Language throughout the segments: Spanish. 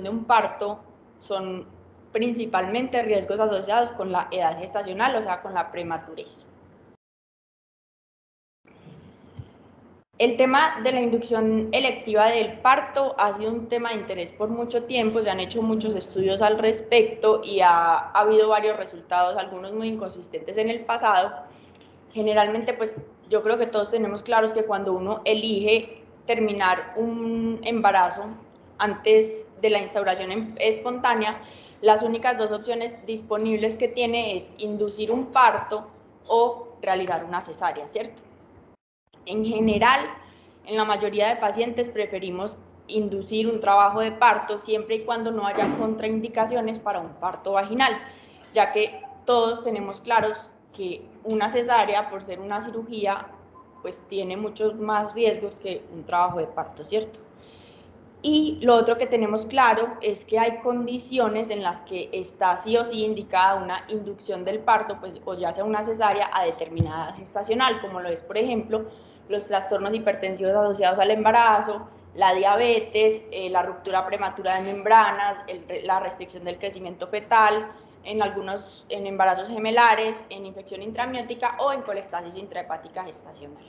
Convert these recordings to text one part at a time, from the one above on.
de un parto son principalmente riesgos asociados con la edad gestacional, o sea, con la prematurez. El tema de la inducción electiva del parto ha sido un tema de interés por mucho tiempo, se han hecho muchos estudios al respecto y ha habido varios resultados, algunos muy inconsistentes en el pasado. Generalmente, pues yo creo que todos tenemos claros que cuando uno elige terminar un embarazo antes de la instauración espontánea, las únicas dos opciones disponibles que tiene es inducir un parto o realizar una cesárea, ¿cierto? En general, en la mayoría de pacientes preferimos inducir un trabajo de parto siempre y cuando no haya contraindicaciones para un parto vaginal, ya que todos tenemos claros que una cesárea, por ser una cirugía, pues tiene muchos más riesgos que un trabajo de parto, ¿cierto? Y lo otro que tenemos claro es que hay condiciones en las que está sí o sí indicada una inducción del parto, pues, o ya sea una cesárea a determinada gestacional, como lo es, por ejemplo, los trastornos hipertensivos asociados al embarazo, la diabetes, la ruptura prematura de membranas, la restricción del crecimiento fetal, en embarazos gemelares, en infección intramniótica o en colestasis intrahepática gestacional.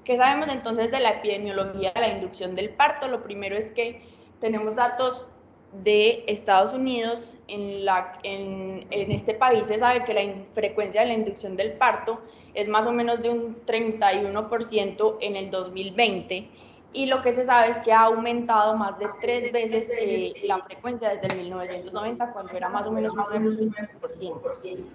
¿Qué sabemos entonces de la epidemiología de la inducción del parto? Lo primero es que tenemos datos de Estados Unidos. En este país se sabe que la frecuencia de la inducción del parto es más o menos de un 31% en el 2020 y lo que se sabe es que ha aumentado más de 3 veces la frecuencia desde el 1990, cuando era más o menos un 9%.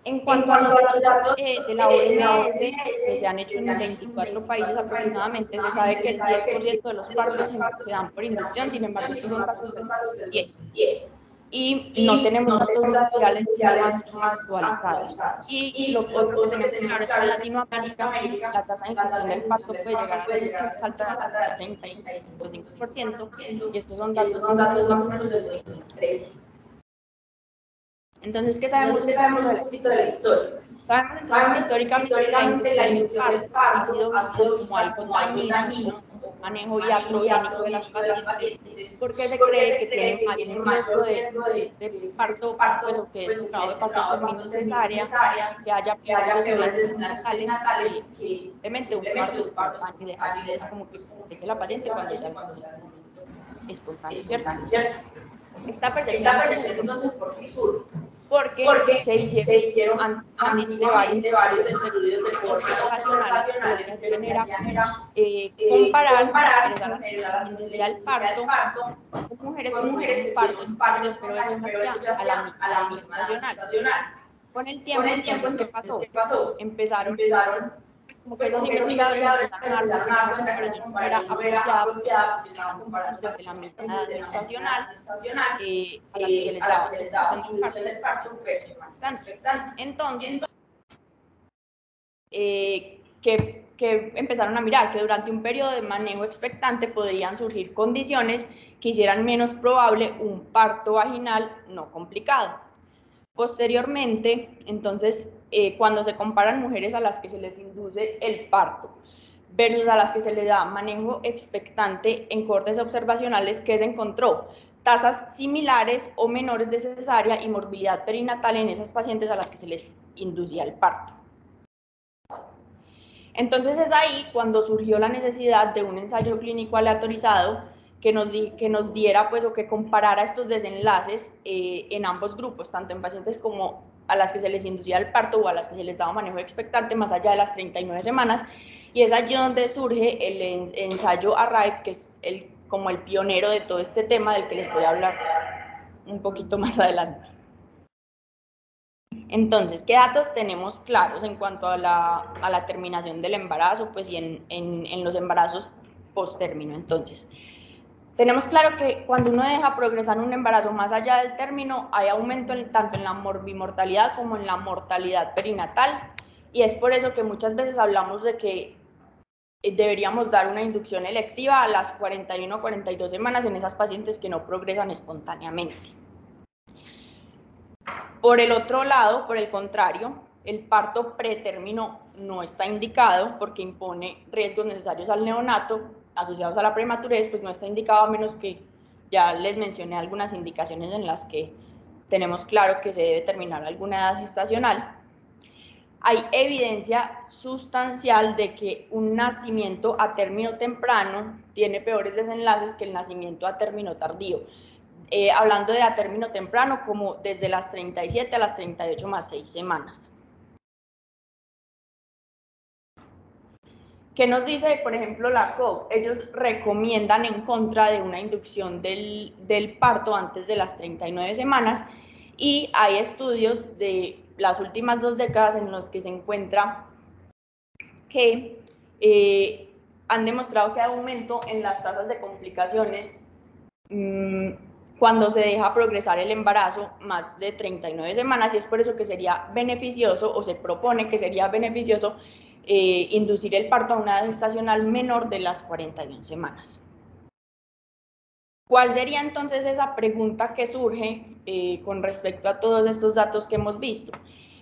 En cuanto a los datos de la OMS, que se han hecho en 24 países aproximadamente, se sabe que el 10% de los partos se dan por inducción, sin embargo, estos son datos del 2010. Y no tenemos datos mundiales mucho más actualizados. Y lo otro que tenemos claro es que en Latinoamérica la tasa de inducción del parto puede llegar a ser mucho más alta, hasta el 35%, y estos son datos más o menos de 2013. Entonces, ¿qué sabemos un poquito de la historia? Sabemos entonces que históricamente la inducción del parto ha sido visto como algo dañino, un manejo iatrogénico de las pacientes, porque se cree que tiene mayor riesgo de este parto, pues, o que este trabajo de parto termine en cesárea, que haya peores desenlaces perinatales, que simplemente un parto espontáneo y dejar pues como que se la paciente cuando sea espontáneo, ¿cierto? Esta percepción entonces, ¿por qué surge? Porque se hicieron antes de varios estudios del corte ocasional, lo que se genera comparar mujeres a las que se inducía el parto con mujeres que tuvieron un parto, pero eso ya a la misma gestacional. Con el tiempo, entonces, ¿qué pasó? Empezaron, pues como que los investigadores empezaron a darse cuenta que esa comparación no era apropiada, porque estaban comparando de la misma edad gestacional a las que se les daba inducción del parto versus lactancia. Entonces, que empezaron a mirar que durante un periodo de manejo expectante podrían surgir condiciones que hicieran menos probable un parto vaginal no complicado. Posteriormente, entonces, cuando se comparan mujeres a las que se les induce el parto versus a las que se les da manejo expectante en cortes observacionales, ¿qué se encontró? Tasas similares o menores de cesárea y morbilidad perinatal en esas pacientes a las que se les inducía el parto. Entonces es ahí cuando surgió la necesidad de un ensayo clínico aleatorizado que nos diera, pues, o que comparara estos desenlaces en ambos grupos, tanto en pacientes como a las que se les inducía el parto o a las que se les daba manejo expectante más allá de las 39 semanas, y es allí donde surge el ensayo ARRIVE, que es como el pionero de todo este tema del que les voy a hablar un poquito más adelante. Entonces, ¿qué datos tenemos claros en cuanto a la terminación del embarazo, pues, y en los embarazos post-término? Entonces, tenemos claro que cuando uno deja progresar un embarazo más allá del término, hay aumento tanto en la morbimortalidad como en la mortalidad perinatal, y es por eso que muchas veces hablamos de que deberíamos dar una inducción electiva a las 41 o 42 semanas en esas pacientes que no progresan espontáneamente. Por el otro lado, por el contrario, el parto pretérmino no está indicado porque impone riesgos necesarios al neonato asociados a la prematurez, pues no está indicado, a menos que ya les mencioné algunas indicaciones en las que tenemos claro que se debe terminar alguna edad gestacional. Hay evidencia sustancial de que un nacimiento a término temprano tiene peores desenlaces que el nacimiento a término tardío. Hablando de a término temprano, como desde las 37 a las 38 más 6 semanas. ¿Qué nos dice, por ejemplo, la COG? Ellos recomiendan en contra de una inducción del parto antes de las 39 semanas, y hay estudios de las últimas 2 décadas en los que se encuentra que han demostrado que hay aumento en las tasas de complicaciones cuando se deja progresar el embarazo más de 39 semanas, y es por eso que sería beneficioso, o se propone que sería beneficioso, inducir el parto a una edad gestacional menor de las 41 semanas. ¿Cuál sería entonces esa pregunta que surge con respecto a todos estos datos que hemos visto?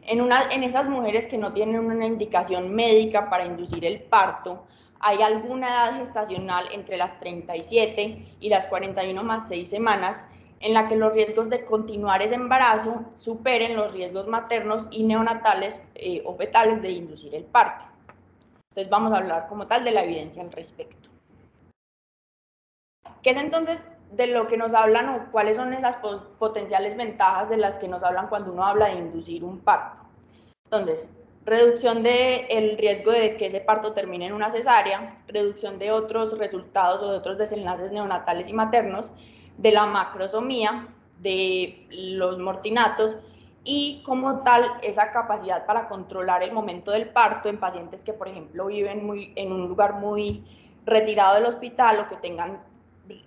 En esas mujeres que no tienen una indicación médica para inducir el parto, ¿hay alguna edad gestacional entre las 37 y las 41 más 6 semanas en la que los riesgos de continuar ese embarazo superen los riesgos maternos y neonatales o fetales de inducir el parto? Entonces vamos a hablar como tal de la evidencia al respecto. ¿Qué es entonces de lo que nos hablan, o cuáles son esas potenciales ventajas de las que nos hablan cuando uno habla de inducir un parto? Entonces, reducción del riesgo de que ese parto termine en una cesárea, reducción de otros resultados o de otros desenlaces neonatales y maternos, de la macrosomía, de los mortinatos, y como tal esa capacidad para controlar el momento del parto en pacientes que, por ejemplo, viven en un lugar muy retirado del hospital o que tengan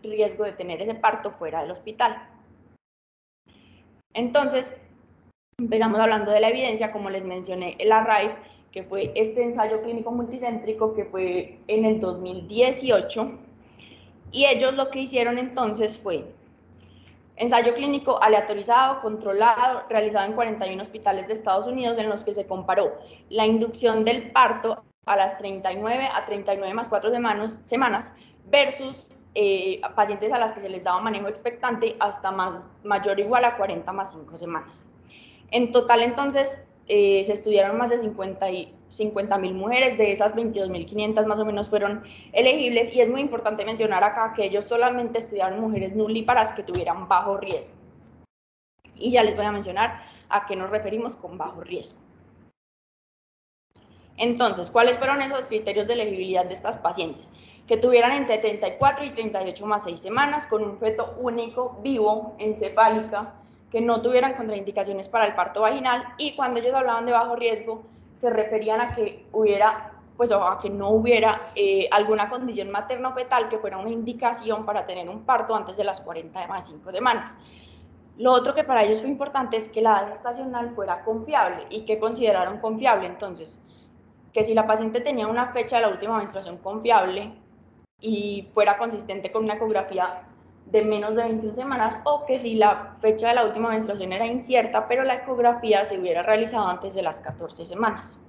riesgo de tener ese parto fuera del hospital. Entonces, empezamos hablando de la evidencia, como les mencioné, el ARRIVE, que fue este ensayo clínico multicéntrico que fue en el 2018, y ellos lo que hicieron entonces fue ensayo clínico aleatorizado, controlado, realizado en 41 hospitales de Estados Unidos, en los que se comparó la inducción del parto a las 39 a 39 más 4 semanas versus pacientes a las que se les daba manejo expectante hasta mayor o igual a 40 más 5 semanas. En total, entonces, se estudiaron más de 50.000 mujeres, de esas 22.500 más o menos fueron elegibles, y es muy importante mencionar acá que ellos solamente estudiaron mujeres nulíparas que tuvieran bajo riesgo. Y ya les voy a mencionar a qué nos referimos con bajo riesgo. Entonces, ¿cuáles fueron esos criterios de elegibilidad de estas pacientes? Que tuvieran entre 34 y 38 más 6 semanas, con un feto único, vivo, encefálica, que no tuvieran contraindicaciones para el parto vaginal, y cuando ellos hablaban de bajo riesgo, se referían a que hubiera, pues, o a que no hubiera alguna condición materno-fetal que fuera una indicación para tener un parto antes de las 40 más 5 semanas. Lo otro que para ellos fue importante es que la edad gestacional fuera confiable. ¿Y qué consideraron confiable? Entonces, que si la paciente tenía una fecha de la última menstruación confiable y fuera consistente con una ecografía de menos de 21 semanas, o que si la fecha de la última menstruación era incierta, pero la ecografía se hubiera realizado antes de las 14 semanas.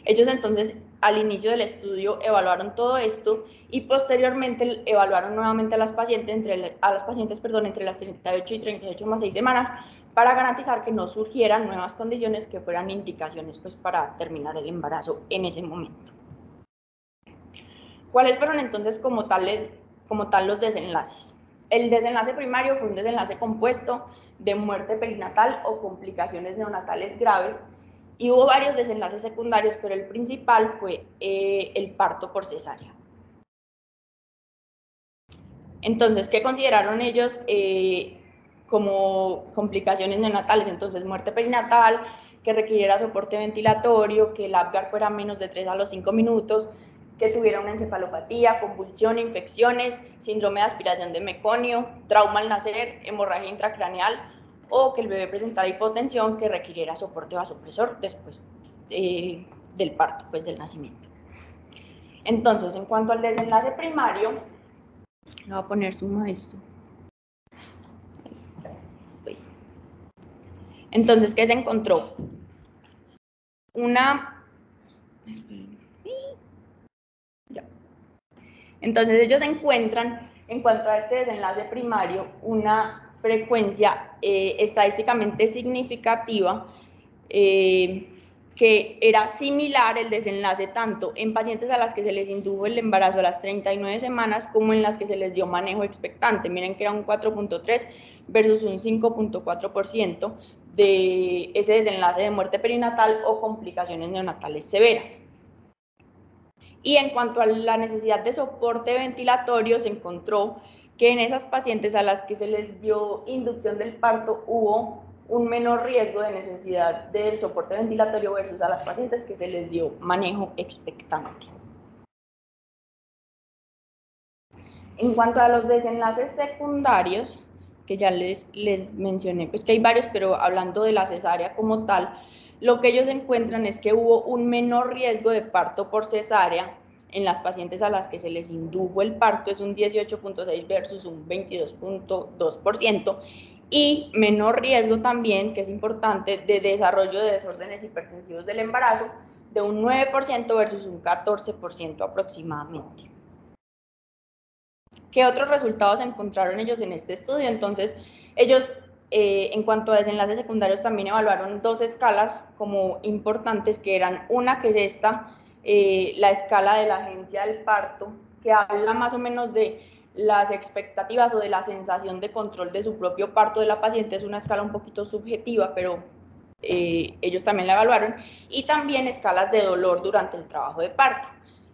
Ellos entonces al inicio del estudio evaluaron todo esto y posteriormente evaluaron nuevamente a las pacientes entre las 38 y 38 más 6 semanas para garantizar que no surgieran nuevas condiciones que fueran indicaciones, pues, para terminar el embarazo en ese momento. ¿Cuáles fueron entonces como tal los desenlaces? El desenlace primario fue un desenlace compuesto de muerte perinatal o complicaciones neonatales graves, y hubo varios desenlaces secundarios, pero el principal fue el parto por cesárea. Entonces, ¿qué consideraron ellos como complicaciones neonatales? Entonces, muerte perinatal, que requiriera soporte ventilatorio, que el Apgar fuera menos de 3 a los 5 minutos, que tuviera una encefalopatía, convulsión, infecciones, síndrome de aspiración de meconio, trauma al nacer, hemorragia intracraneal, o que el bebé presentara hipotensión que requiriera soporte vasopresor después del parto, pues del nacimiento. Entonces, en cuanto al desenlace primario, le voy a poner suma a esto. Entonces, ¿qué se encontró? Entonces ellos encuentran, en cuanto a este desenlace primario, una frecuencia estadísticamente significativa que era similar el desenlace tanto en pacientes a las que se les indujo el embarazo a las 39 semanas como en las que se les dio manejo expectante. Miren que era un 4.3 versus un 5.4% de ese desenlace de muerte perinatal o complicaciones neonatales severas. Y en cuanto a la necesidad de soporte ventilatorio, se encontró que en esas pacientes a las que se les dio inducción del parto hubo un menor riesgo de necesidad del soporte ventilatorio versus a las pacientes que se les dio manejo expectante. En cuanto a los desenlaces secundarios, que ya les mencioné, pues que hay varios, pero hablando de la cesárea como tal, lo que ellos encuentran es que hubo un menor riesgo de parto por cesárea en las pacientes a las que se les indujo el parto, es un 18.6 versus un 22.2%, y menor riesgo también, que es importante, de desarrollo de desórdenes hipertensivos del embarazo, de un 9% versus un 14% aproximadamente. ¿Qué otros resultados encontraron ellos en este estudio? Entonces, ellos, en cuanto a desenlaces secundarios, también evaluaron dos escalas como importantes, que eran una que es esta, la escala de la agencia del parto, que habla más o menos de las expectativas o de la sensación de control de su propio parto de la paciente. Es una escala un poquito subjetiva, pero ellos también la evaluaron, y también escalas de dolor durante el trabajo de parto.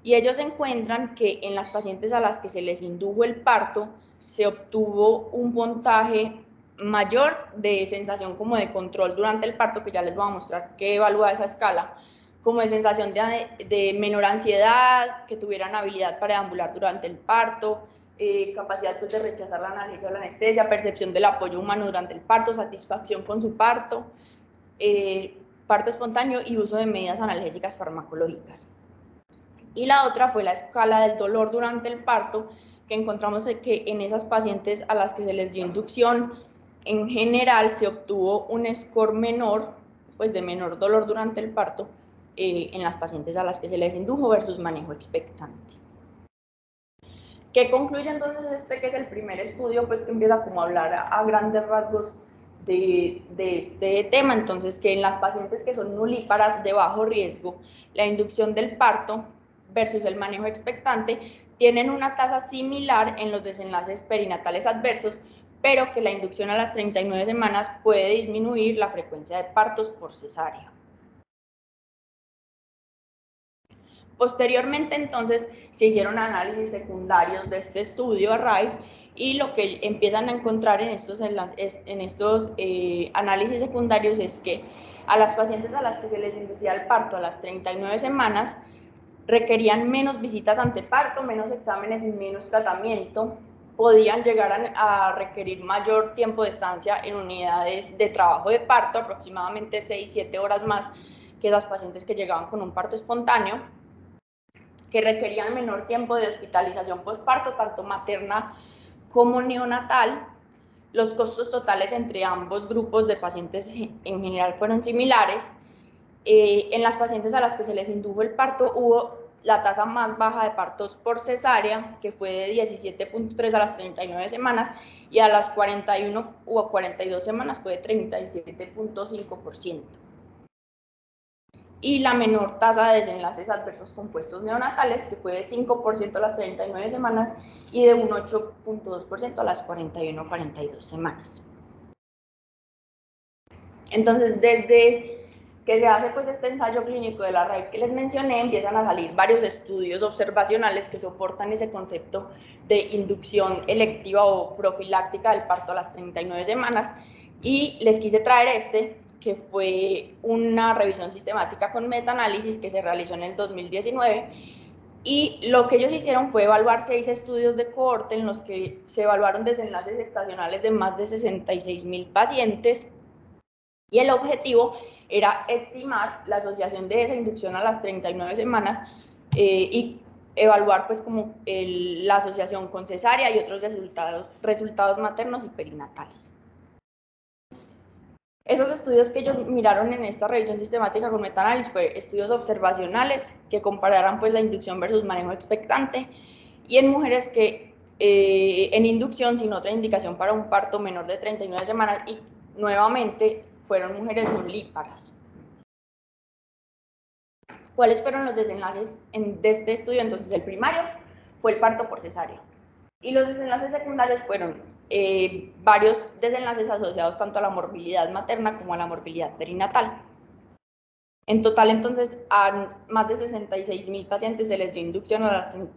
Y ellos encuentran que en las pacientes a las que se les indujo el parto se obtuvo un puntaje mayor de sensación como de control durante el parto, que ya les voy a mostrar que evalúa esa escala, como de sensación de menor ansiedad, que tuvieran habilidad para deambular durante el parto, capacidad pues, de rechazar la analgesia o la anestesia, percepción del apoyo humano durante el parto, satisfacción con su parto, parto espontáneo y uso de medidas analgésicas farmacológicas. Y la otra fue la escala del dolor durante el parto, que encontramos que en esas pacientes a las que se les dio inducción, en general se obtuvo un score menor, pues de menor dolor durante el parto, en las pacientes a las que se les indujo versus manejo expectante. ¿Qué concluye entonces este, que es el primer estudio, pues que empieza como a hablar a grandes rasgos de este tema? Entonces, que en las pacientes que son nulíparas de bajo riesgo, la inducción del parto versus el manejo expectante tienen una tasa similar en los desenlaces perinatales adversos, pero que la inducción a las 39 semanas puede disminuir la frecuencia de partos por cesárea. Posteriormente, entonces, se hicieron análisis secundarios de este estudio, ARRIVE, y lo que empiezan a encontrar en estos análisis secundarios es que a las pacientes a las que se les inducía el parto a las 39 semanas requerían menos visitas anteparto, menos exámenes y menos tratamiento, podían llegar a requerir mayor tiempo de estancia en unidades de trabajo de parto, aproximadamente 6-7 horas más que las pacientes que llegaban con un parto espontáneo, que requerían menor tiempo de hospitalización postparto, tanto materna como neonatal. Los costos totales entre ambos grupos de pacientes en general fueron similares. En las pacientes a las que se les indujo el parto hubo la tasa más baja de partos por cesárea, que fue de 17.3 a las 39 semanas, y a las 41 o 42 semanas fue de 37.5%. Y la menor tasa de desenlaces adversos compuestos neonatales, que fue de 5% a las 39 semanas y de un 8.2% a las 41 o 42 semanas. Entonces, desde que se hace pues este ensayo clínico de la RAIV que les mencioné, empiezan a salir varios estudios observacionales que soportan ese concepto de inducción electiva o profiláctica del parto a las 39 semanas, y les quise traer este, que fue una revisión sistemática con metaanálisis que se realizó en el 2019, y lo que ellos hicieron fue evaluar 6 estudios de cohorte en los que se evaluaron desenlaces estacionales de más de 66.000 pacientes, y el objetivo era estimar la asociación de esa inducción a las 39 semanas y evaluar pues como la asociación con cesárea y otros resultados maternos y perinatales. Esos estudios que ellos miraron en esta revisión sistemática con metaanálisis fueron estudios observacionales que compararan pues la inducción versus manejo expectante, y en mujeres que en inducción sin otra indicación para un parto menor de 39 semanas, y nuevamente fueron mujeres nulíparas. ¿Cuáles fueron los desenlaces de este estudio? Entonces, el primario fue el parto por cesárea, y los desenlaces secundarios fueron varios desenlaces asociados tanto a la morbilidad materna como a la morbilidad perinatal. En total, entonces, a más de 66.000 pacientes se les dio inducción,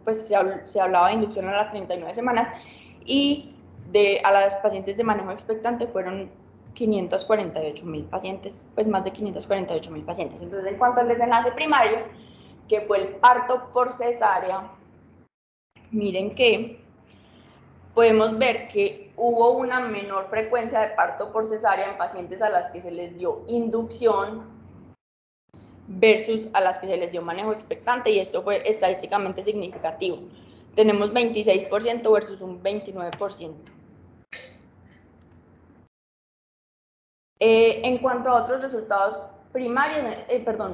pues se hablaba de inducción a las 39 semanas, y a las pacientes de manejo expectante fueron 548.000 pacientes, pues más de 548.000 pacientes. Entonces, en cuanto al desenlace primario, que fue el parto por cesárea, miren que podemos ver que hubo una menor frecuencia de parto por cesárea en pacientes a las que se les dio inducción versus a las que se les dio manejo expectante, y esto fue estadísticamente significativo. Tenemos 26% versus un 29%. En cuanto a otros resultados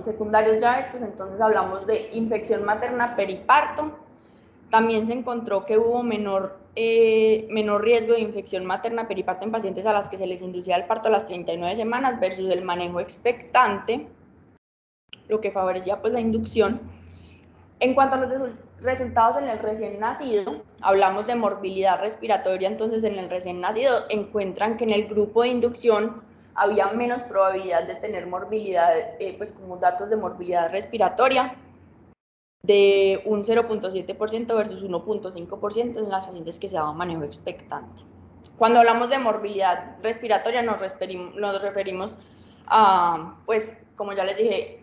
secundarios ya estos, entonces hablamos de infección materna periparto. También se encontró que hubo menor riesgo de infección materna periparto en pacientes a las que se les inducía el parto a las 39 semanas versus el manejo expectante, lo que favorecía pues la inducción. En cuanto a los resultados en el recién nacido, hablamos de morbilidad respiratoria. Entonces, en el recién nacido encuentran que en el grupo de inducción había menos probabilidad de tener morbilidad, pues como datos de morbilidad respiratoria, de un 0.7% versus 1.5% en las pacientes que se daban manejo expectante. Cuando hablamos de morbilidad respiratoria nos referimos a, pues, como ya les dije,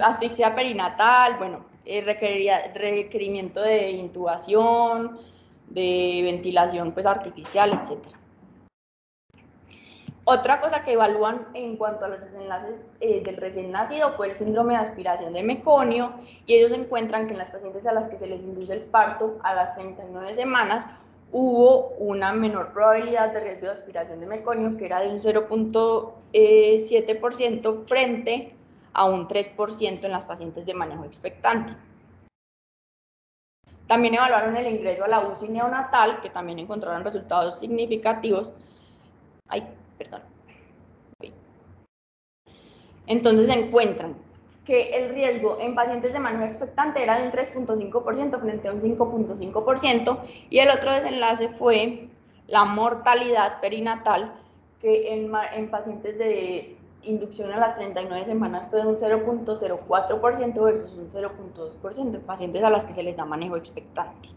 asfixia perinatal, bueno, requerimiento de intubación, de ventilación pues artificial, etc. Otra cosa que evalúan en cuanto a los desenlaces del recién nacido fue el síndrome de aspiración de meconio, y ellos encuentran que en las pacientes a las que se les induce el parto a las 39 semanas hubo una menor probabilidad de riesgo de aspiración de meconio, que era de un 0.7% frente a un 3% en las pacientes de manejo expectante. También evaluaron el ingreso a la UCI neonatal, que también encontraron resultados significativos. Entonces encuentran que el riesgo en pacientes de manejo expectante era de un 3.5% frente a un 5.5%, y el otro desenlace fue la mortalidad perinatal, que en pacientes de inducción a las 39 semanas fue de un 0.04% versus un 0.2% en pacientes a las que se les da manejo expectante.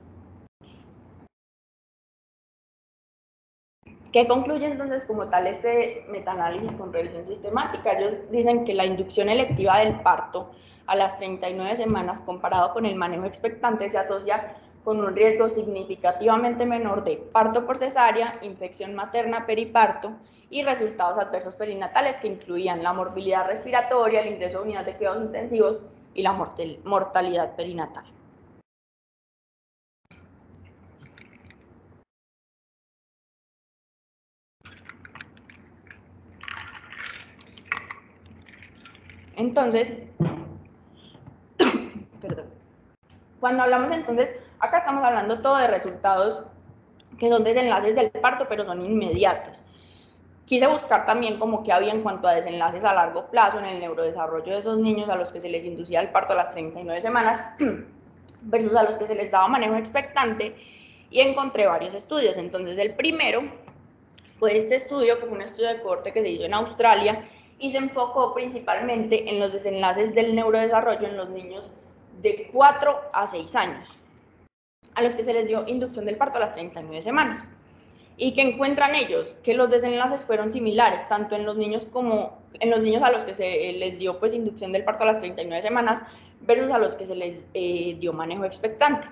¿Qué concluye entonces como tal este metaanálisis con revisión sistemática? Ellos dicen que la inducción electiva del parto a las 39 semanas comparado con el manejo expectante se asocia con un riesgo significativamente menor de parto por cesárea, infección materna periparto y resultados adversos perinatales que incluían la morbilidad respiratoria, el ingreso a unidad de cuidados intensivos y la mortalidad perinatal. Entonces, cuando hablamos entonces, acá estamos hablando todo de resultados que son desenlaces del parto, pero son inmediatos. Quise buscar también como que había en cuanto a desenlaces a largo plazo en el neurodesarrollo de esos niños a los que se les inducía el parto a las 39 semanas versus a los que se les daba manejo expectante, y encontré varios estudios. Entonces, el primero fue este estudio, que fue un estudio de cohorte que se hizo en Australia, y se enfocó principalmente en los desenlaces del neurodesarrollo en los niños de 4 a 6 años, a los que se les dio inducción del parto a las 39 semanas. ¿Y que encuentran ellos? Que los desenlaces fueron similares, tanto en los niños como en los niños a los que se les dio pues inducción del parto a las 39 semanas versus a los que se les dio manejo expectante.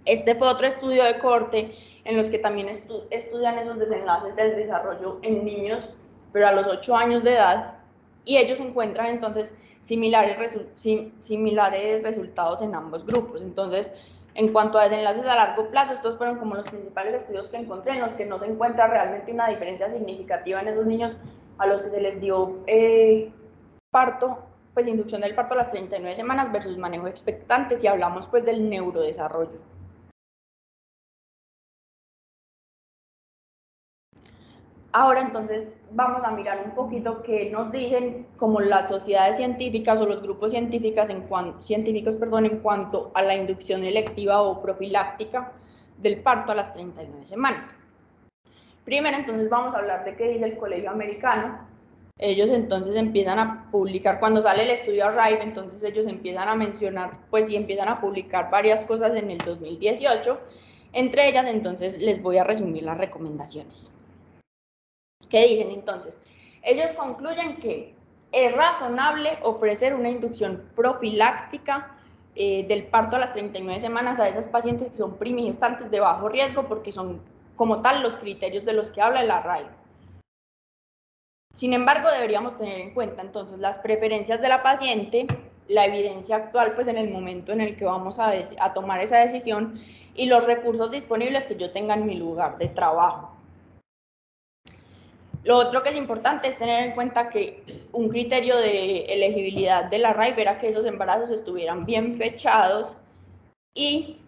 Este fue otro estudio de cohorte en los que también estudian esos desenlaces del desarrollo en niños, pero a los 8 años de edad, y ellos encuentran entonces similares resultados en ambos grupos. Entonces, en cuanto a desenlaces a largo plazo, estos fueron como los principales estudios que encontré en los que no se encuentra realmente una diferencia significativa en esos niños a los que se les dio parto pues inducción del parto a las 39 semanas versus manejo expectante, si hablamos pues del neurodesarrollo. Ahora entonces vamos a mirar un poquito qué nos dicen como las sociedades científicas o los grupos científicos en cuanto a la inducción electiva o profiláctica del parto a las 39 semanas. Primero entonces vamos a hablar de qué dice el Colegio Americano. Ellos entonces empiezan a publicar, cuando sale el estudio Arrive, entonces ellos empiezan a mencionar, pues y empiezan a publicar varias cosas en el 2018, entre ellas entonces les voy a resumir las recomendaciones. ¿Qué dicen entonces? Ellos concluyen que es razonable ofrecer una inducción profiláctica del parto a las 39 semanas a esas pacientes que son primigestantes de bajo riesgo, porque son como tal los criterios de los que habla el Arrive. Sin embargo, deberíamos tener en cuenta entonces las preferencias de la paciente, la evidencia actual pues en el momento en el que vamos a tomar esa decisión y los recursos disponibles que yo tenga en mi lugar de trabajo. Lo otro que es importante es tener en cuenta que un criterio de elegibilidad de la RAIF era que esos embarazos estuvieran bien fechados y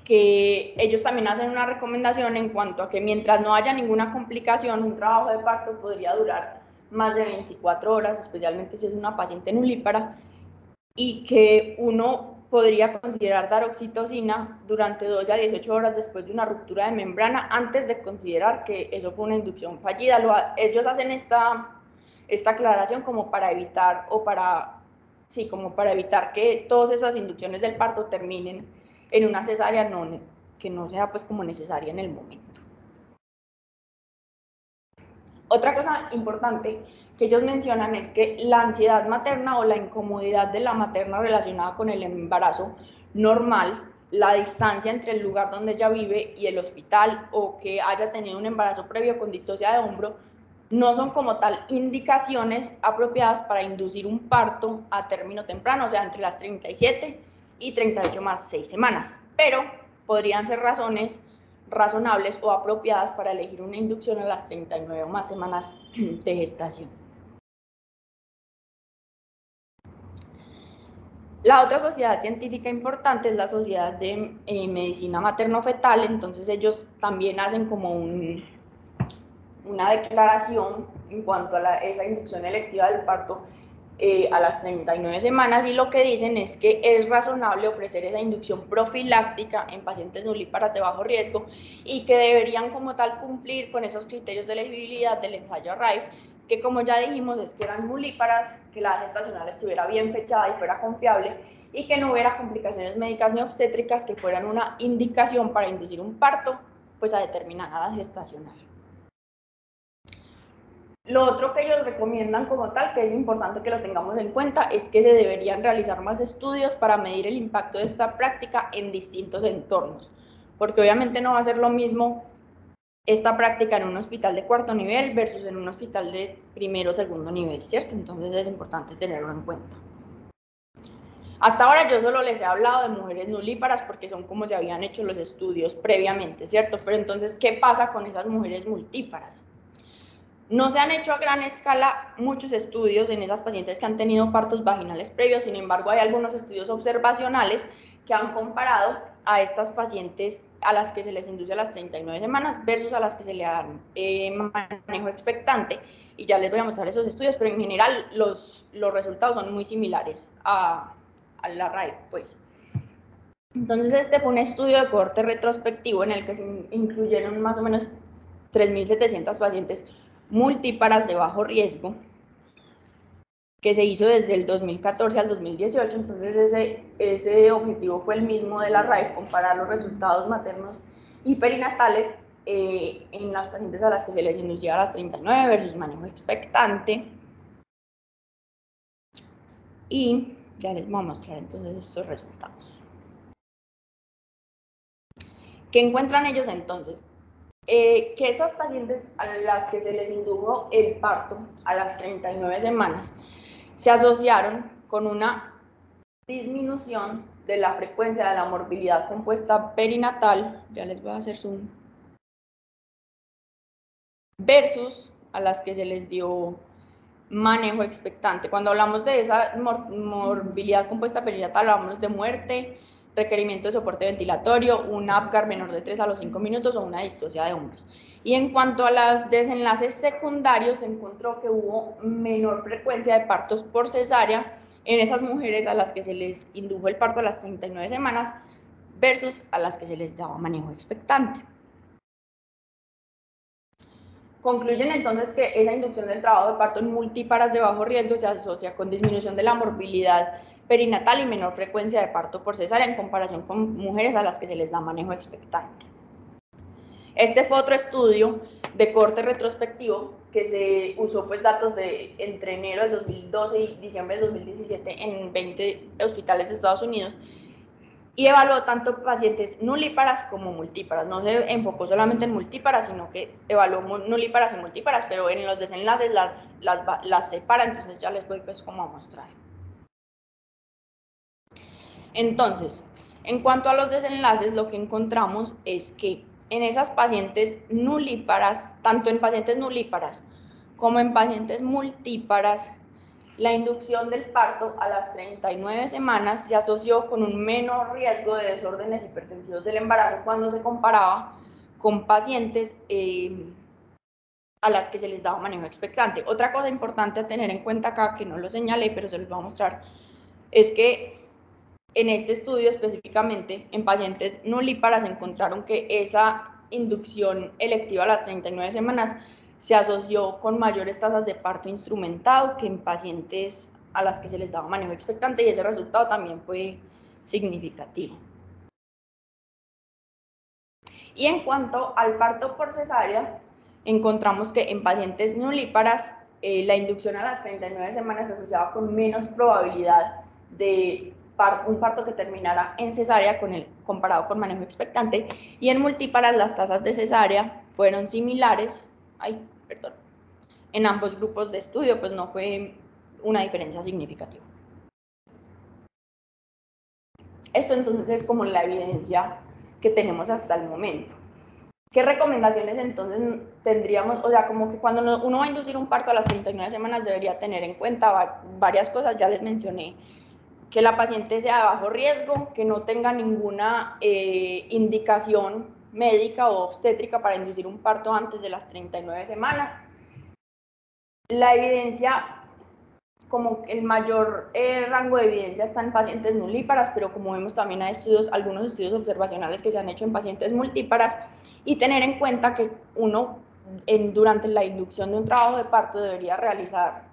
que ellos también hacen una recomendación en cuanto a que mientras no haya ninguna complicación, un trabajo de parto podría durar más de 24 horas, especialmente si es una paciente nulípara, y que uno podría considerar dar oxitocina durante 12 a 18 horas después de una ruptura de membrana antes de considerar que eso fue una inducción fallida. Ellos hacen esta aclaración como para evitar como para evitar que todas esas inducciones del parto terminen en una cesárea que no sea pues como necesaria en el momento. Otra cosa importante que ellos mencionan es que la ansiedad materna o la incomodidad de la materna relacionada con el embarazo normal, la distancia entre el lugar donde ella vive y el hospital, o que haya tenido un embarazo previo con distocia de hombro, no son como tal indicaciones apropiadas para inducir un parto a término temprano, o sea, entre las 37 y 38 más 6 semanas, pero podrían ser razones razonables o apropiadas para elegir una inducción a las 39 o más semanas de gestación. La otra sociedad científica importante es la Sociedad de Medicina Materno-Fetal, entonces ellos también hacen como una declaración en cuanto a esa inducción electiva del parto a las 39 semanas, y lo que dicen es que es razonable ofrecer esa inducción profiláctica en pacientes nulíparas de bajo riesgo y que deberían como tal cumplir con esos criterios de elegibilidad del ensayo Arrive, que como ya dijimos es que eran nulíparas, que la gestacional estuviera bien fechada y fuera confiable y que no hubiera complicaciones médicas ni obstétricas que fueran una indicación para inducir un parto pues a determinada edad gestacional. Lo otro que ellos recomiendan como tal, que es importante que lo tengamos en cuenta, es que se deberían realizar más estudios para medir el impacto de esta práctica en distintos entornos, porque obviamente no va a ser lo mismo esta práctica en un hospital de cuarto nivel versus en un hospital de primero o segundo nivel, ¿cierto? Entonces es importante tenerlo en cuenta. Hasta ahora yo solo les he hablado de mujeres nulíparas porque son como se habían hecho los estudios previamente, ¿cierto? Pero entonces, ¿qué pasa con esas mujeres multíparas? No se han hecho a gran escala muchos estudios en esas pacientes que han tenido partos vaginales previos, sin embargo hay algunos estudios observacionales que han comparado a estas pacientes a las que se les induce a las 39 semanas versus a las que se le dan manejo expectante, y ya les voy a mostrar esos estudios, pero en general los resultados son muy similares a la RAIF, pues. Entonces este fue un estudio de cohorte retrospectivo en el que se incluyeron más o menos 3.700 pacientes multíparas de bajo riesgo, que se hizo desde el 2014 al 2018, entonces ese objetivo fue el mismo de la RAIF, comparar los resultados maternos y perinatales en las pacientes a las que se les inducía a las 39 versus manejo expectante, y ya les voy a mostrar entonces estos resultados. ¿Qué encuentran ellos entonces? Que esas pacientes a las que se les indujo el parto a las 39 semanas se asociaron con una disminución de la frecuencia de la morbilidad compuesta perinatal, ya les voy a hacer zoom, versus a las que se les dio manejo expectante. Cuando hablamos de esa morbilidad compuesta perinatal, hablamos de muerte, requerimiento de soporte ventilatorio, un Apgar menor de 3 a los 5 minutos o una distocia de hombros. Y en cuanto a los desenlaces secundarios, se encontró que hubo menor frecuencia de partos por cesárea en esas mujeres a las que se les indujo el parto a las 39 semanas versus a las que se les daba manejo expectante. Concluyen entonces que esa inducción del trabajo de parto en multíparas de bajo riesgo se asocia con disminución de la morbilidad perinatal y menor frecuencia de parto por cesárea en comparación con mujeres a las que se les da manejo expectante. Este fue otro estudio de corte retrospectivo que se usó pues datos de entre enero del 2012 y diciembre del 2017 en 20 hospitales de Estados Unidos y evaluó tanto pacientes nulíparas como multíparas. No se enfocó solamente en multíparas, sino que evaluó nulíparas y multíparas, pero en los desenlaces las separa, entonces ya les voy pues como a mostrar. Entonces, en cuanto a los desenlaces, lo que encontramos es que en esas pacientes nulíparas, tanto en pacientes nulíparas como en pacientes multíparas, la inducción del parto a las 39 semanas se asoció con un menor riesgo de desórdenes hipertensivos del embarazo cuando se comparaba con pacientes a las que se les daba manejo expectante. Otra cosa importante a tener en cuenta acá, que no lo señalé, pero se los voy a mostrar, es que en este estudio específicamente, en pacientes nulíparas, encontraron que esa inducción electiva a las 39 semanas se asoció con mayores tasas de parto instrumentado que en pacientes a las que se les daba manejo expectante, y ese resultado también fue significativo. Y en cuanto al parto por cesárea, encontramos que en pacientes nulíparas la inducción a las 39 semanas se asociaba con menos probabilidad de un parto que terminara en cesárea comparado con manejo expectante, y en multíparas las tasas de cesárea fueron similares, en ambos grupos de estudio, pues no fue una diferencia significativa. Esto entonces es como la evidencia que tenemos hasta el momento. ¿Qué recomendaciones entonces tendríamos? O sea, como que cuando uno va a inducir un parto a las 39 semanas debería tener en cuenta varias cosas. Ya les mencioné que la paciente sea de bajo riesgo, que no tenga ninguna indicación médica o obstétrica para inducir un parto antes de las 39 semanas. La evidencia, como el mayor rango de evidencia está en pacientes nulíparas, pero como vemos también hay algunos estudios observacionales que se han hecho en pacientes multíparas, y tener en cuenta que uno durante la inducción de un trabajo de parto debería realizar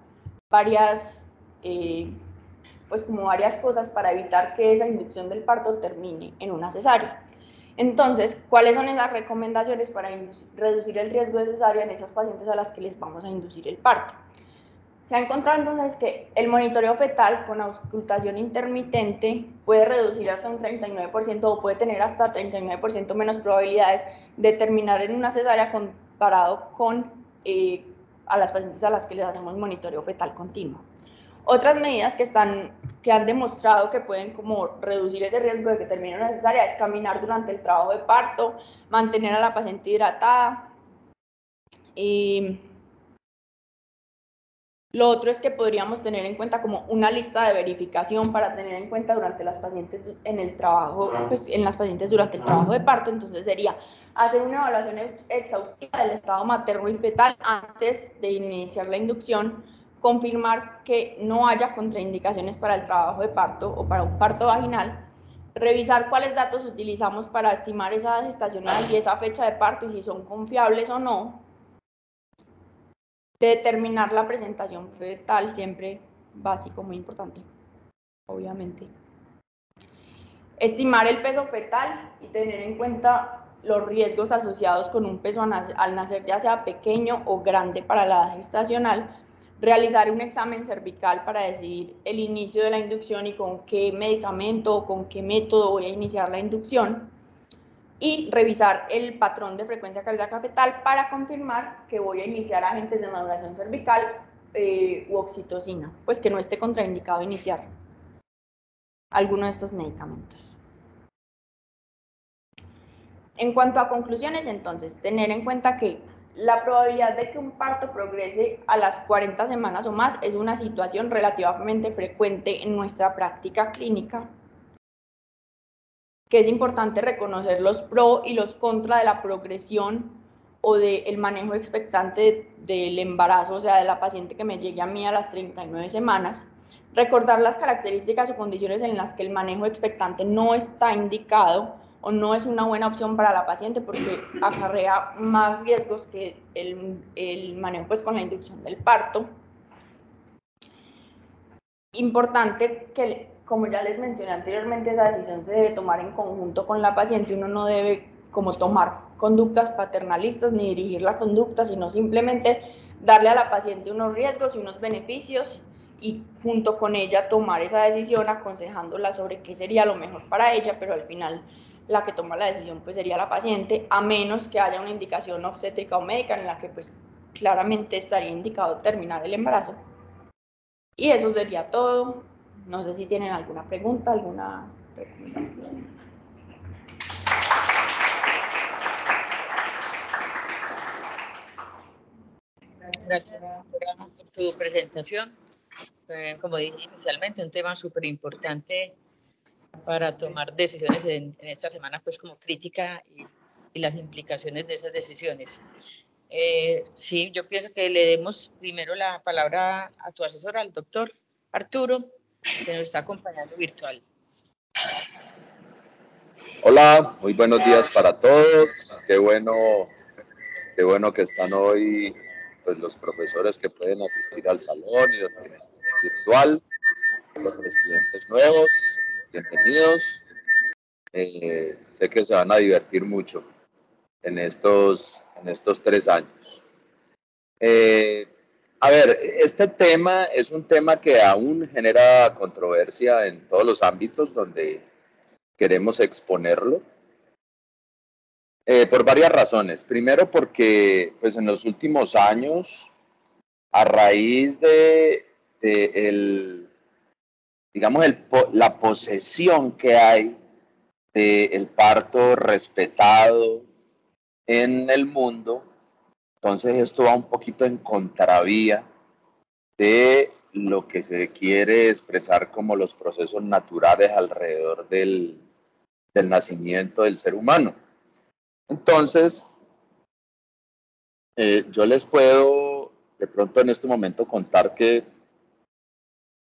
varias cosas para evitar que esa inducción del parto termine en una cesárea. Entonces, ¿cuáles son esas recomendaciones para reducir el riesgo de cesárea en esas pacientes a las que les vamos a inducir el parto? Se ha encontrado entonces que el monitoreo fetal con auscultación intermitente puede reducir hasta un 39% o puede tener hasta 39% menos probabilidades de terminar en una cesárea comparado con a las pacientes a las que les hacemos monitoreo fetal continuo. Otras medidas que han demostrado que pueden como reducir ese riesgo de que termine una cesárea es caminar durante el trabajo de parto, mantener a la paciente hidratada. Lo otro es que podríamos tener en cuenta como una lista de verificación para tener en cuenta durante las pacientes en el trabajo, pues en las pacientes durante el trabajo de parto. Entonces sería hacer una evaluación exhaustiva del estado materno y fetal antes de iniciar la inducción, confirmar que no haya contraindicaciones para el trabajo de parto o para un parto vaginal, revisar cuáles datos utilizamos para estimar esa edad gestacional y esa fecha de parto y si son confiables o no, determinar la presentación fetal, siempre básico, muy importante, obviamente. Estimar el peso fetal y tener en cuenta los riesgos asociados con un peso al nacer, ya sea pequeño o grande para la edad gestacional. Realizar un examen cervical para decidir el inicio de la inducción y con qué medicamento o con qué método voy a iniciar la inducción. Y revisar el patrón de frecuencia cardíaca fetal para confirmar que voy a iniciar agentes de maduración cervical u oxitocina, pues que no esté contraindicado iniciar alguno de estos medicamentos. En cuanto a conclusiones, entonces, tener en cuenta que La probabilidad de que un parto progrese a las 40 semanas o más es una situación relativamente frecuente en nuestra práctica clínica, que es importante reconocer los pros y los contras de la progresión o del manejo expectante del embarazo, o sea, de la paciente que me llegue a mí a las 39 semanas, recordar las características o condiciones en las que el manejo expectante no está indicado o no es una buena opción para la paciente porque acarrea más riesgos que el manejo pues, con la inducción del parto. Importante que, como ya les mencioné anteriormente, esa decisión se debe tomar en conjunto con la paciente. Uno no debe como tomar conductas paternalistas ni dirigir la conducta, sino simplemente darle a la paciente unos riesgos y unos beneficios y junto con ella tomar esa decisión aconsejándola sobre qué sería lo mejor para ella, pero al final la que toma la decisión pues sería la paciente, a menos que haya una indicación obstétrica o médica en la que pues claramente estaría indicado terminar el embarazo. Y eso sería todo. No sé si tienen alguna pregunta, alguna recomendación. Gracias, doctora, por tu presentación. Como dije inicialmente, un tema súper importante para tomar decisiones en esta semana, pues como crítica y las implicaciones de esas decisiones. Sí, yo pienso que le demos primero la palabra a tu asesora, al doctor Arturo, que nos está acompañando virtual. Hola, muy buenos días para todos. Qué bueno que están hoy pues, los profesores que pueden asistir al salón y los que virtual, los residentes nuevos, bienvenidos. Sé que se van a divertir mucho en estos 3 años. A ver, este tema es un tema que aún genera controversia en todos los ámbitos donde queremos exponerlo. Por varias razones. Primero porque pues, en los últimos años, a raíz de la posesión que hay del parto respetado en el mundo, entonces esto va un poquito en contravía de lo que se quiere expresar como los procesos naturales alrededor del nacimiento del ser humano. Entonces, yo les puedo de pronto en este momento contar que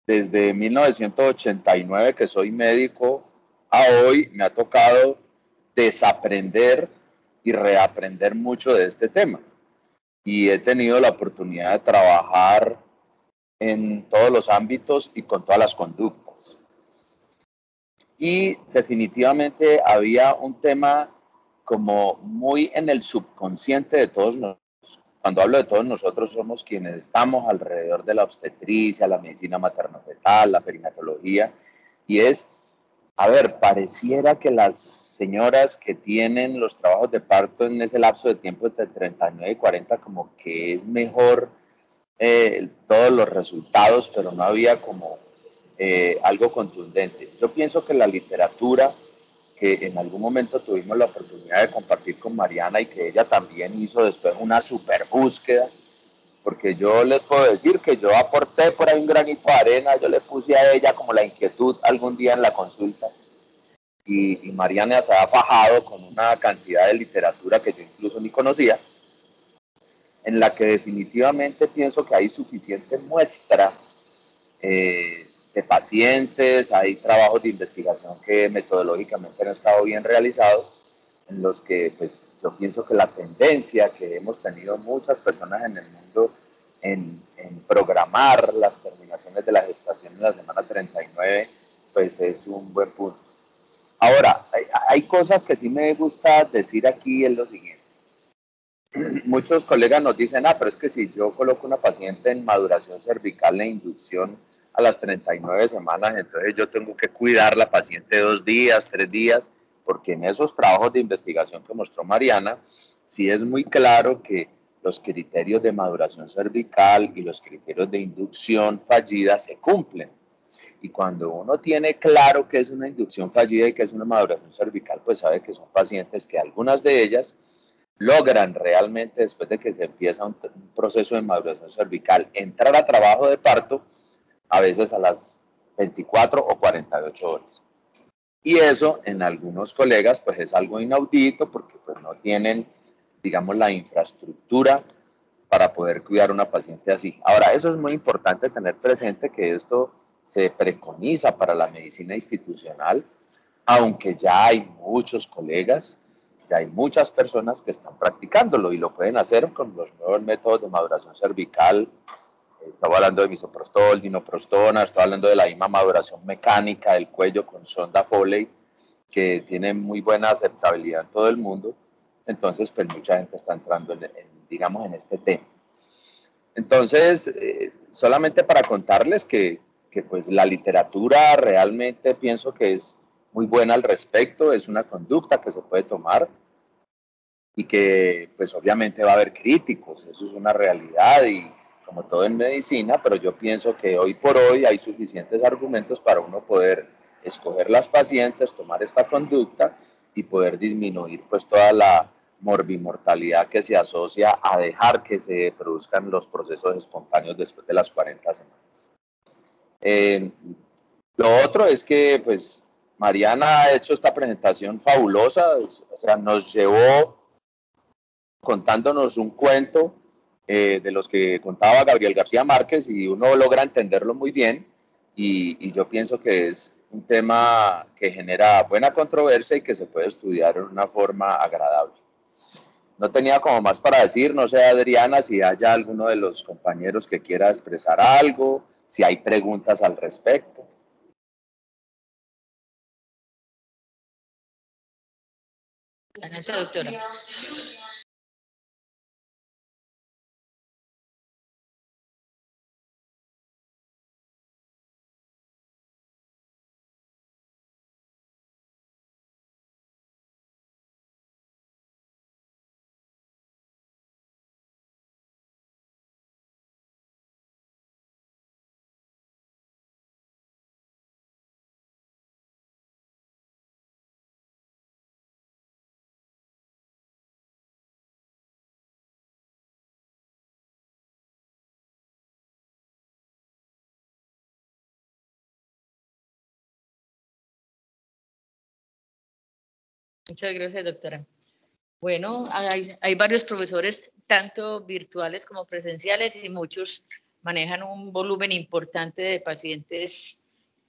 desde 1989 que soy médico a hoy me ha tocado desaprender y reaprender mucho de este tema. Y he tenido la oportunidad de trabajar en todos los ámbitos y con todas las conductas. Y definitivamente había un tema como muy en el subconsciente de todos nosotros. Cuando hablo de todos nosotros, somos quienes estamos alrededor de la obstetricia, la medicina materno-fetal, la perinatología, y es, a ver, pareciera que las señoras que tienen los trabajos de parto en ese lapso de tiempo entre 39 y 40, como que es mejor todos los resultados, pero no había como algo contundente. Yo pienso que la literatura que en algún momento tuvimos la oportunidad de compartir con Mariana y que ella también hizo después una super búsqueda, porque yo les puedo decir que yo aporté por ahí un granito de arena, yo le puse a ella como la inquietud algún día en la consulta y Mariana se ha fajado con una cantidad de literatura que yo incluso ni conocía, en la que definitivamente pienso que hay suficiente muestra de pacientes, hay trabajos de investigación que metodológicamente han estado bien realizados, en los que pues, yo pienso que la tendencia que hemos tenido muchas personas en el mundo en programar las terminaciones de la gestación en la semana 39, pues es un buen punto. Ahora, hay cosas que sí me gusta decir aquí en lo siguiente. Muchos colegas nos dicen, pero es que si yo coloco una paciente en maduración cervical e inducción a las 39 semanas, entonces yo tengo que cuidar la paciente 2 días, 3 días, porque en esos trabajos de investigación que mostró Mariana, sí es muy claro que los criterios de maduración cervical y los criterios de inducción fallida se cumplen. Y cuando uno tiene claro que es una inducción fallida y que es una maduración cervical, pues sabe que son pacientes que algunas de ellas logran realmente, después de que se empieza un proceso de maduración cervical, entrar a trabajo de parto, a veces a las 24 o 48 horas. Y eso en algunos colegas pues es algo inaudito porque pues no tienen, digamos, la infraestructura para poder cuidar a una paciente así. Ahora, eso es muy importante tener presente que esto se preconiza para la medicina institucional, aunque ya hay muchos colegas, ya hay muchas personas que están practicándolo y lo pueden hacer con los nuevos métodos de maduración cervical. Estaba hablando de misoprostol, dinoprostona, estaba hablando de la misma maduración mecánica del cuello con sonda Foley, que tiene muy buena aceptabilidad en todo el mundo. Entonces, pues mucha gente está entrando digamos, en este tema. Entonces, solamente para contarles que pues la literatura realmente pienso que es muy buena al respecto, es una conducta que se puede tomar y que pues obviamente va a haber críticos, eso es una realidad y como todo en medicina, pero yo pienso que hoy por hoy hay suficientes argumentos para uno poder escoger las pacientes, tomar esta conducta y poder disminuir pues toda la morbimortalidad que se asocia a dejar que se produzcan los procesos espontáneos después de las 40 semanas. Lo otro es que pues Mariana ha hecho esta presentación fabulosa, o sea, nos llevó contándonos un cuento de los que contaba Gabriel García Márquez y uno logra entenderlo muy bien y yo pienso que es un tema que genera buena controversia y que se puede estudiar de una forma agradable. No tenía como más para decir, no sé Adriana si haya alguno de los compañeros que quiera expresar algo, si hay preguntas al respecto. Adelante, doctora. Muchas gracias, doctora. Bueno, hay varios profesores, tanto virtuales como presenciales, y muchos manejan un volumen importante de pacientes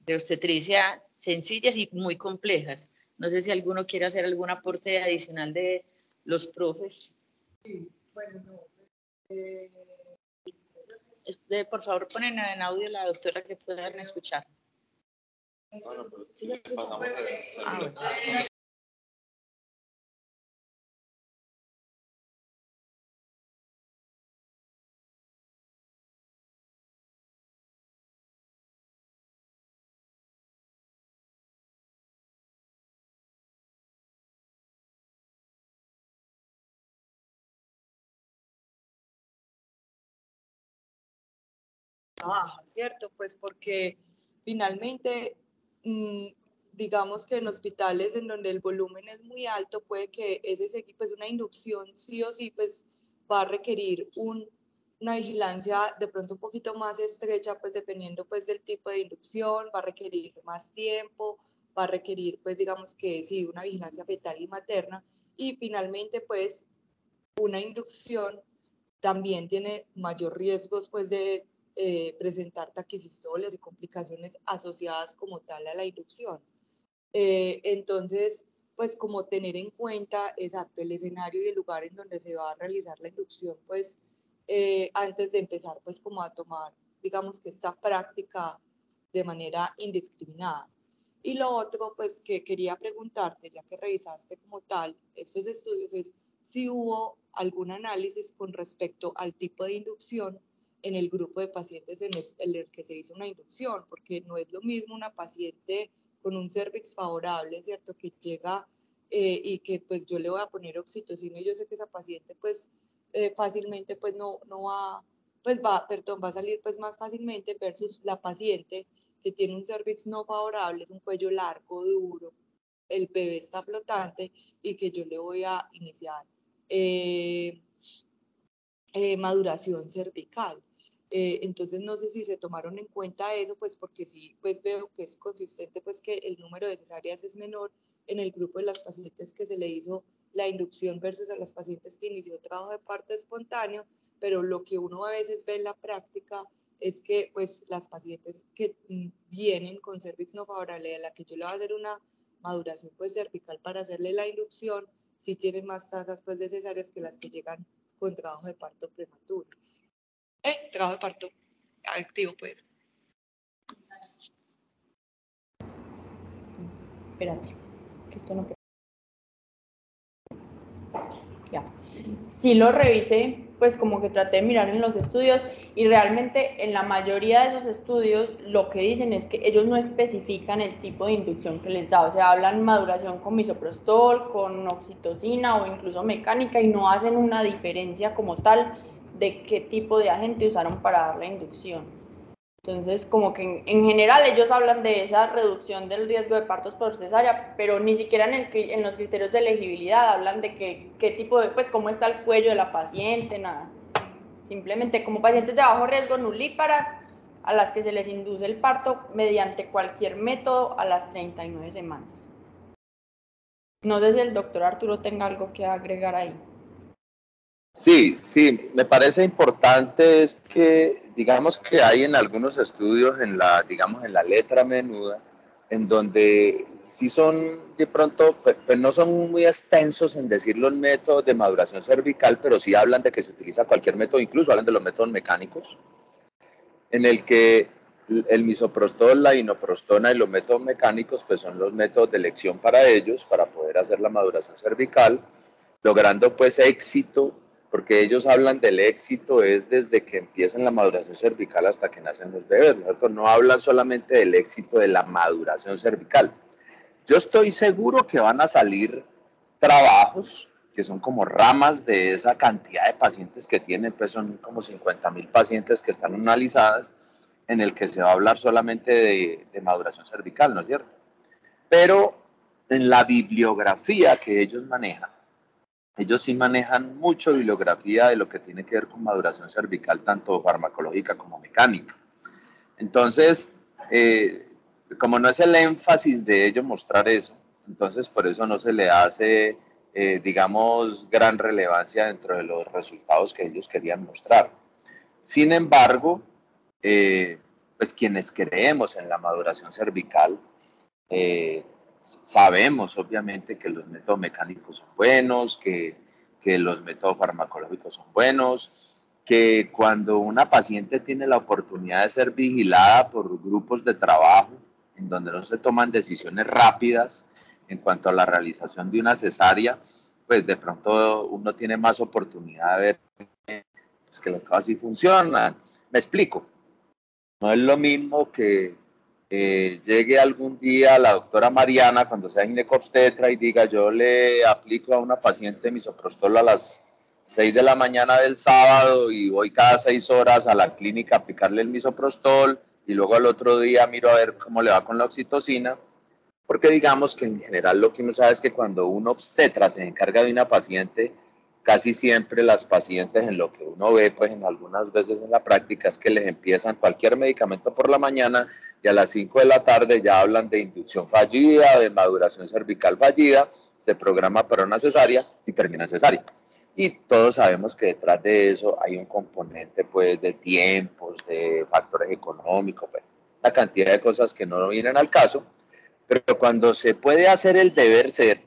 de obstetricia sencillas y muy complejas. No sé si alguno quiere hacer algún aporte adicional de los profes. Sí, bueno, no. Por favor, ponen en audio a la doctora que puedan escuchar. Bueno, pero ¿Sí se escucha? pasamos Bueno. trabaja, ¿cierto? Pues porque finalmente, digamos que en hospitales en donde el volumen es muy alto, puede que pues una inducción sí o sí, pues va a requerir una vigilancia de pronto un poquito más estrecha, pues dependiendo pues del tipo de inducción, va a requerir más tiempo, va a requerir pues digamos que sí, una vigilancia fetal y materna, y finalmente pues una inducción también tiene mayor riesgos pues de presentar taquisistolias y complicaciones asociadas como tal a la inducción. Entonces, pues como tener en cuenta, exacto, el escenario y el lugar en donde se va a realizar la inducción, pues antes de empezar pues como a tomar, digamos que esta práctica de manera indiscriminada. Y lo otro, pues que quería preguntarte, ya que revisaste como tal estos estudios, es si hubo algún análisis con respecto al tipo de inducción en el grupo de pacientes en el que se hizo una inducción, porque no es lo mismo una paciente con un cervix favorable, ¿cierto? Que llega y que pues yo le voy a poner oxitocina y yo sé que esa paciente pues fácilmente pues no va, pues va, perdón, va a salir pues más fácilmente versus la paciente que tiene un cervix no favorable, un cuello largo, duro, el bebé está flotante y que yo le voy a iniciar maduración cervical. Entonces no sé si se tomaron en cuenta eso, pues porque sí, pues veo que es consistente, pues que el número de cesáreas es menor en el grupo de las pacientes que se le hizo la inducción versus a las pacientes que inició trabajo de parto espontáneo, pero lo que uno a veces ve en la práctica es que pues las pacientes que vienen con cervix no favorable, a la que yo le voy a hacer una maduración pues cervical para hacerle la inducción, sí tienen más tasas pues de cesáreas que las que llegan con trabajo de parto prematuro. Trabajo de parto activo, pues. Espérate, que esto no... Ya. Sí lo revisé, pues como que traté de mirar en los estudios y realmente en la mayoría de esos estudios lo que dicen es que ellos no especifican el tipo de inducción que les da, o sea, hablan maduración con misoprostol, con oxitocina o incluso mecánica y no hacen una diferencia como tal de qué tipo de agente usaron para dar la inducción. Entonces, como que en general ellos hablan de esa reducción del riesgo de partos por cesárea, pero ni siquiera en los criterios de elegibilidad hablan de qué tipo de, pues cómo está el cuello de la paciente, nada. Simplemente como pacientes de bajo riesgo nulíparas a las que se les induce el parto mediante cualquier método a las 39 semanas. No sé si el doctor Arturo tenga algo que agregar ahí. Sí, sí, me parece importante es que, digamos que hay en algunos estudios digamos, en la letra menuda, en donde sí son, de pronto, pues no son muy extensos en decir los métodos de maduración cervical, pero sí hablan de que se utiliza cualquier método, incluso hablan de los métodos mecánicos, en el que el misoprostol, la inoprostona y los métodos mecánicos, pues son los métodos de elección para ellos, para poder hacer la maduración cervical, logrando pues éxito, porque ellos hablan del éxito es desde que empiezan la maduración cervical hasta que nacen los bebés. Nosotros no hablan solamente del éxito de la maduración cervical. Yo estoy seguro que van a salir trabajos que son como ramas de esa cantidad de pacientes que tienen, pues son como 50,000 pacientes que están analizadas, en el que se va a hablar solamente de maduración cervical, ¿no es cierto? Pero en la bibliografía que ellos manejan, ellos sí manejan mucho bibliografía de lo que tiene que ver con maduración cervical, tanto farmacológica como mecánica. Entonces, como no es el énfasis de ellos mostrar eso, entonces por eso no se le hace, digamos, gran relevancia dentro de los resultados que ellos querían mostrar. Sin embargo, pues quienes creemos en la maduración cervical, sabemos obviamente que los métodos mecánicos son buenos, que los métodos farmacológicos son buenos, que cuando una paciente tiene la oportunidad de ser vigilada por grupos de trabajo, en donde no se toman decisiones rápidas en cuanto a la realización de una cesárea, pues de pronto uno tiene más oportunidad de ver pues, que las cosas sí funcionan. Me explico. No es lo mismo que llegue algún día la doctora Mariana cuando sea ginecobstetra y diga yo le aplico a una paciente misoprostol a las 6 de la mañana del sábado y voy cada 6 horas a la clínica a aplicarle el misoprostol y luego al otro día miro a ver cómo le va con la oxitocina, porque digamos que en general lo que uno sabe es que cuando un obstetra se encarga de una paciente, casi siempre las pacientes en lo que uno ve, pues en algunas veces en la práctica es que les empiezan cualquier medicamento por la mañana y a las 5 de la tarde ya hablan de inducción fallida, de maduración cervical fallida, se programa para una cesárea y termina cesárea. Y todos sabemos que detrás de eso hay un componente pues de tiempos, de factores económicos, pues, una cantidad de cosas que no vienen al caso, pero cuando se puede hacer el deber ser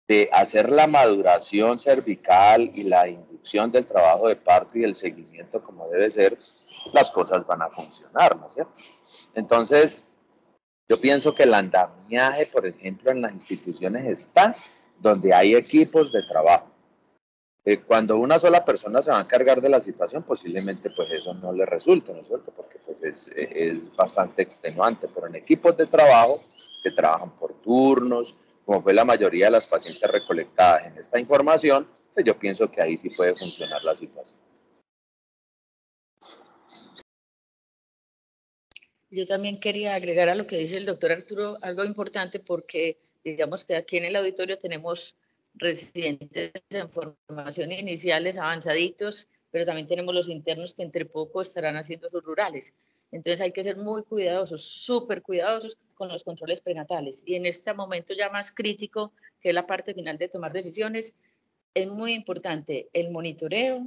de hacer la maduración cervical y la inducción del trabajo de parto y el seguimiento como debe ser, las cosas van a funcionar, ¿no es cierto? Entonces, yo pienso que el andamiaje, por ejemplo, en las instituciones está donde hay equipos de trabajo. Cuando una sola persona se va a encargar de la situación, posiblemente pues eso no le resulte, ¿no es cierto? Porque pues es bastante extenuante, pero en equipos de trabajo que trabajan por turnos, como fue la mayoría de las pacientes recolectadas en esta información, pues yo pienso que ahí sí puede funcionar la situación. Yo también quería agregar a lo que dice el doctor Arturo algo importante porque digamos que aquí en el auditorio tenemos residentes en formación iniciales avanzaditos, pero también tenemos los internos que entre poco estarán haciendo sus rurales. Entonces hay que ser muy cuidadosos, súper cuidadosos con los controles prenatales. Y en este momento ya más crítico, que es la parte final de tomar decisiones, es muy importante el monitoreo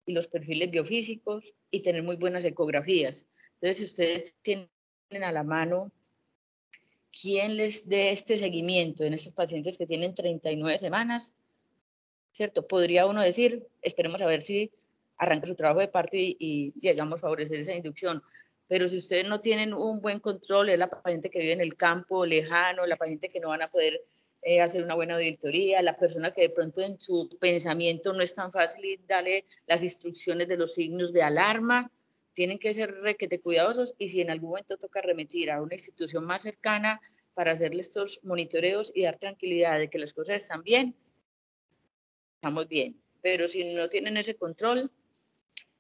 y los perfiles biofísicos y tener muy buenas ecografías. Entonces, si ustedes tienen a la mano quién les dé este seguimiento en estos pacientes que tienen 39 semanas, ¿cierto? Podría uno decir, esperemos a ver si arranca su trabajo de parto y llegamos a favorecer esa inducción. Pero si ustedes no tienen un buen control, es la paciente que vive en el campo lejano, la paciente que no van a poder hacer una buena auditoría, la persona que de pronto en su pensamiento no es tan fácil darle las instrucciones de los signos de alarma, tienen que ser requete cuidadosos y si en algún momento toca remitir a una institución más cercana para hacerle estos monitoreos y dar tranquilidad de que las cosas están bien, estamos bien. Pero si no tienen ese control,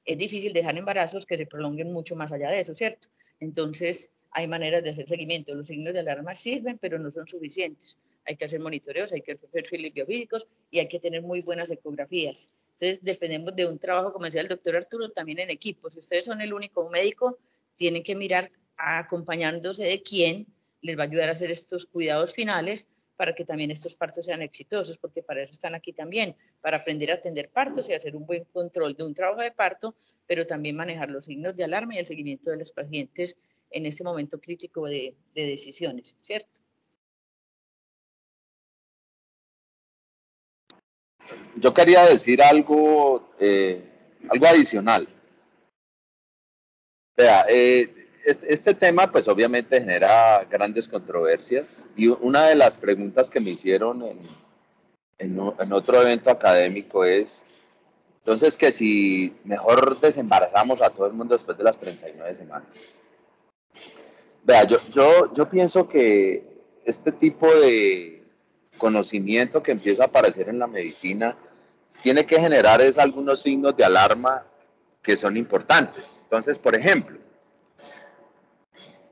es difícil dejar embarazos que se prolonguen mucho más allá de eso, ¿cierto? Entonces, hay maneras de hacer seguimiento. Los signos de alarma sirven, pero no son suficientes. Hay que hacer monitoreos, hay que hacer perfiles biofísicos y hay que tener muy buenas ecografías. Entonces, dependemos de un trabajo, como decía el doctor Arturo, también en equipo. Si ustedes son el único médico, tienen que mirar acompañándose de quién les va a ayudar a hacer estos cuidados finales para que también estos partos sean exitosos, porque para eso están aquí también, para aprender a atender partos y hacer un buen control de un trabajo de parto, pero también manejar los signos de alarma y el seguimiento de los pacientes en este momento crítico de decisiones, ¿cierto? Yo quería decir algo, algo adicional. Vea, este tema pues obviamente genera grandes controversias y una de las preguntas que me hicieron en otro evento académico es, entonces que si mejor desembarazamos a todo el mundo después de las 39 semanas. Vea, yo pienso que este tipo de conocimiento que empieza a aparecer en la medicina tiene que generar es algunos signos de alarma que son importantes. Entonces, por ejemplo,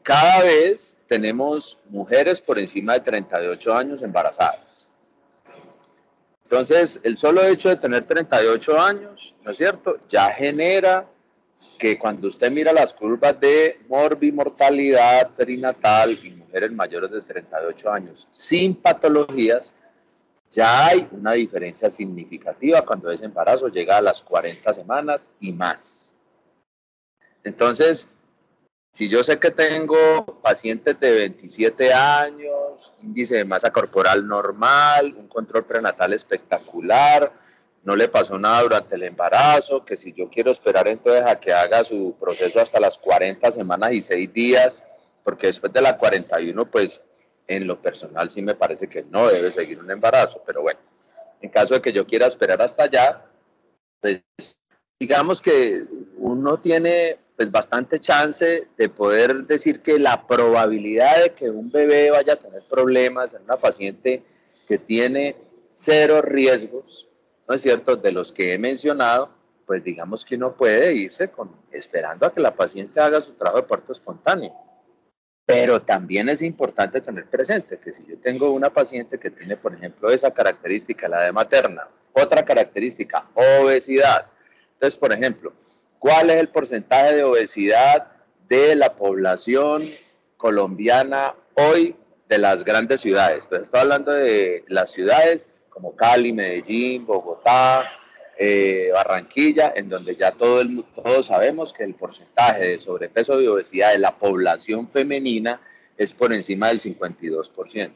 cada vez tenemos mujeres por encima de 38 años embarazadas. Entonces, el solo hecho de tener 38 años, ¿no es cierto?, ya genera que cuando usted mira las curvas de morbimortalidad perinatal y mujeres mayores de 38 años sin patologías, ya hay una diferencia significativa cuando ese embarazo llega a las 40 semanas y más. Entonces, si yo sé que tengo pacientes de 27 años, índice de masa corporal normal, un control prenatal espectacular, no le pasó nada durante el embarazo, que si yo quiero esperar entonces a que haga su proceso hasta las 40 semanas y 6 días, porque después de la 41, pues en lo personal sí me parece que no debe seguir un embarazo, pero bueno, en caso de que yo quiera esperar hasta allá, pues digamos que uno tiene pues bastante chance de poder decir que la probabilidad de que un bebé vaya a tener problemas en una paciente que tiene cero riesgos, ¿no es cierto?, de los que he mencionado, pues digamos que uno puede irse esperando a que la paciente haga su trabajo de parto espontáneo. Pero también es importante tener presente que si yo tengo una paciente que tiene, por ejemplo, esa característica, la de materna, otra característica, obesidad. Entonces, por ejemplo, ¿cuál es el porcentaje de obesidad de la población colombiana hoy de las grandes ciudades? Pues estoy hablando de las ciudades como Cali, Medellín, Bogotá, Barranquilla, en donde ya todos sabemos que el porcentaje de sobrepeso y obesidad de la población femenina es por encima del 52%.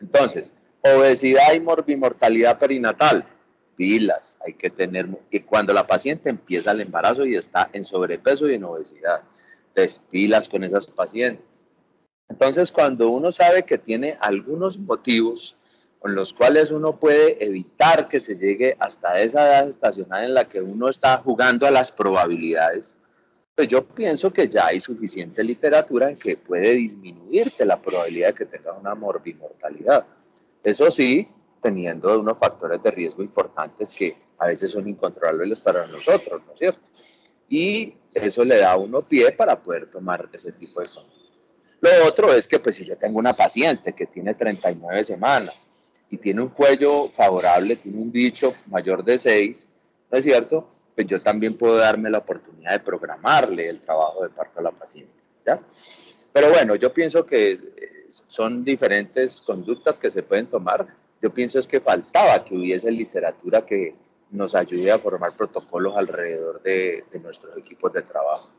Entonces, obesidad y morbimortalidad perinatal, pilas, hay que tener, y cuando la paciente empieza el embarazo y está en sobrepeso y en obesidad, entonces pilas con esas pacientes. Entonces, cuando uno sabe que tiene algunos motivos con los cuales uno puede evitar que se llegue hasta esa edad estacional en la que uno está jugando a las probabilidades, pues yo pienso que ya hay suficiente literatura en que puede disminuirte la probabilidad de que tengas una morbimortalidad. Eso sí, teniendo unos factores de riesgo importantes que a veces son incontrolables para nosotros, ¿no es cierto? Y eso le da a uno pie para poder tomar ese tipo de conductas. Lo otro es que pues si yo tengo una paciente que tiene 39 semanas, y tiene un cuello favorable, tiene un bicho mayor de 6, ¿no es cierto? Pues yo también puedo darme la oportunidad de programarle el trabajo de parto a la paciente, ¿ya? Pero bueno, yo pienso que son diferentes conductas que se pueden tomar. Yo pienso es que faltaba que hubiese literatura que nos ayude a formar protocolos alrededor de nuestros equipos de trabajo.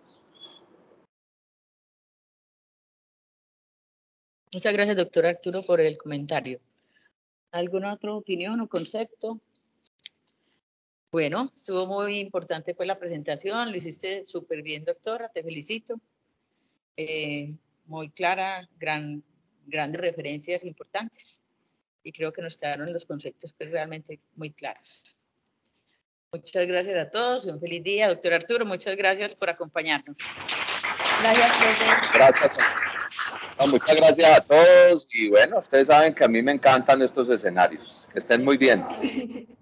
Muchas gracias, doctor Arturo, por el comentario. ¿Alguna otra opinión o concepto? Bueno, estuvo muy importante pues la presentación, lo hiciste súper bien, doctora, te felicito. Muy clara, grandes referencias importantes y creo que nos quedaron los conceptos pues, realmente muy claros. Muchas gracias a todos, un feliz día, doctor Arturo, muchas gracias por acompañarnos. Gracias, profe. Gracias. No, muchas gracias a todos y bueno, ustedes saben que a mí me encantan estos escenarios. Que estén muy bien.